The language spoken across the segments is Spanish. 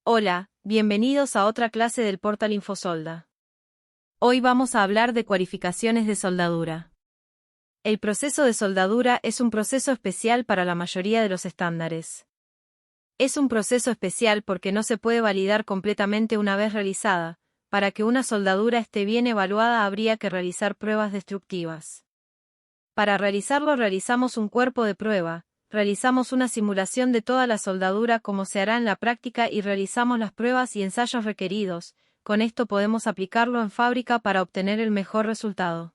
Hola, bienvenidos a otra clase del portal InfoSolda. Hoy vamos a hablar de cualificaciones de soldadura. El proceso de soldadura es un proceso especial para la mayoría de los estándares. Es un proceso especial porque no se puede validar completamente una vez realizada. Para que una soldadura esté bien evaluada habría que realizar pruebas destructivas. Para realizarlo realizamos un cuerpo de prueba. Realizamos una simulación de toda la soldadura como se hará en la práctica y realizamos las pruebas y ensayos requeridos. Con esto podemos aplicarlo en fábrica para obtener el mejor resultado.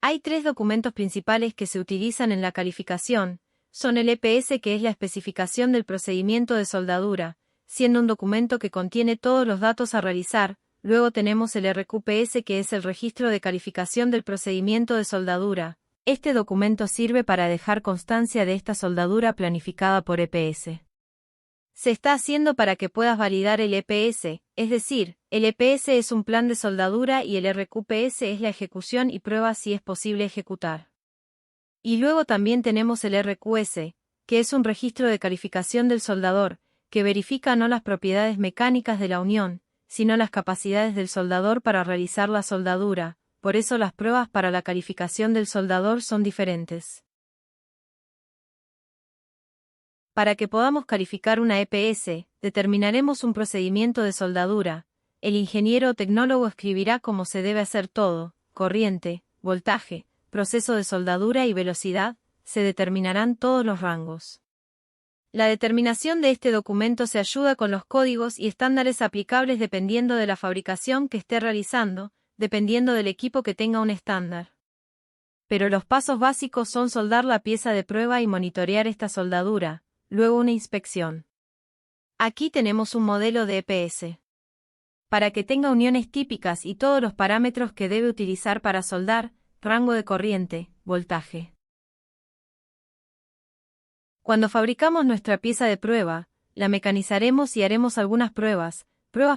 Hay tres documentos principales que se utilizan en la calificación. Son el EPS, que es la especificación del procedimiento de soldadura, siendo un documento que contiene todos los datos a realizar. Luego tenemos el RQPS, que es el registro de calificación del procedimiento de soldadura. Este documento sirve para dejar constancia de esta soldadura planificada por EPS. Se está haciendo para que puedas validar el EPS, es decir, el EPS es un plan de soldadura y el RQPS es la ejecución y prueba si es posible ejecutar. Y luego también tenemos el RQS, que es un registro de calificación del soldador, que verifica no las propiedades mecánicas de la unión, sino las capacidades del soldador para realizar la soldadura. Por eso las pruebas para la calificación del soldador son diferentes. Para que podamos calificar una EPS, determinaremos un procedimiento de soldadura. El ingeniero o tecnólogo escribirá cómo se debe hacer todo: corriente, voltaje, proceso de soldadura y velocidad. Se determinarán todos los rangos. La determinación de este documento se ayuda con los códigos y estándares aplicables dependiendo de la fabricación que esté realizando, dependiendo del equipo que tenga un estándar. Pero los pasos básicos son soldar la pieza de prueba y monitorear esta soldadura, luego una inspección. Aquí tenemos un modelo de EPS. Para que tenga uniones típicas y todos los parámetros que debe utilizar para soldar: rango de corriente, voltaje. Cuando fabricamos nuestra pieza de prueba, la mecanizaremos y haremos algunas pruebas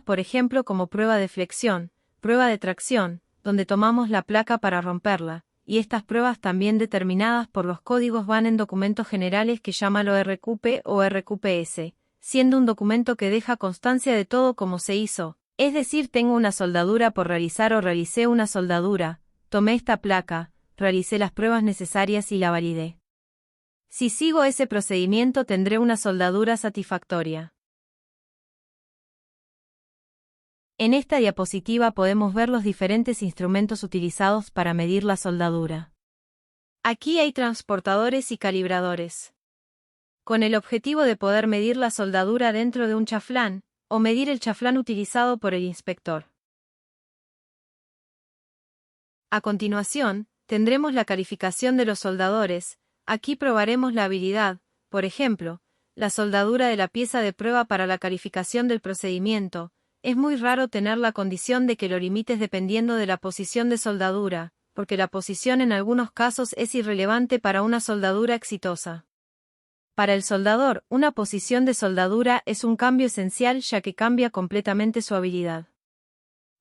por ejemplo como prueba de flexión, prueba de tracción, donde tomamos la placa para romperla, y estas pruebas también determinadas por los códigos van en documentos generales que llámalo RQP o RQPS, siendo un documento que deja constancia de todo como se hizo, es decir, tengo una soldadura por realizar o realicé una soldadura, tomé esta placa, realicé las pruebas necesarias y la validé. Si sigo ese procedimiento tendré una soldadura satisfactoria. En esta diapositiva podemos ver los diferentes instrumentos utilizados para medir la soldadura. Aquí hay transportadores y calibradores. Con el objetivo de poder medir la soldadura dentro de un chaflán, o medir el chaflán utilizado por el inspector. A continuación, tendremos la calificación de los soldadores. Aquí probaremos la habilidad, por ejemplo, la soldadura de la pieza de prueba para la calificación del procedimiento. Es muy raro tener la condición de que lo limites dependiendo de la posición de soldadura, porque la posición en algunos casos es irrelevante para una soldadura exitosa. Para el soldador, una posición de soldadura es un cambio esencial ya que cambia completamente su habilidad.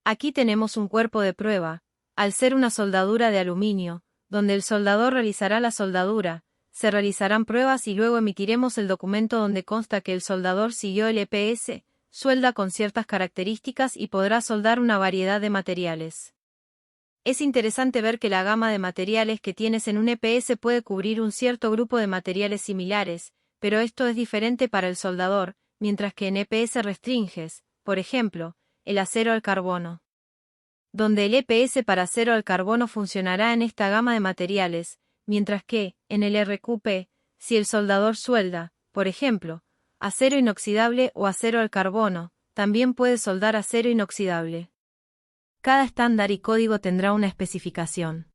Aquí tenemos un cuerpo de prueba, al ser una soldadura de aluminio, donde el soldador realizará la soldadura, se realizarán pruebas y luego emitiremos el documento donde consta que el soldador siguió el EPS, suelda con ciertas características y podrá soldar una variedad de materiales. Es interesante ver que la gama de materiales que tienes en un EPS puede cubrir un cierto grupo de materiales similares, pero esto es diferente para el soldador, mientras que en EPS restringes, por ejemplo, el acero al carbono. Donde el EPS para acero al carbono funcionará en esta gama de materiales, mientras que, en el RQP, si el soldador suelda, por ejemplo, acero inoxidable o acero al carbono, también puede soldar acero inoxidable. Cada estándar y código tendrá una especificación.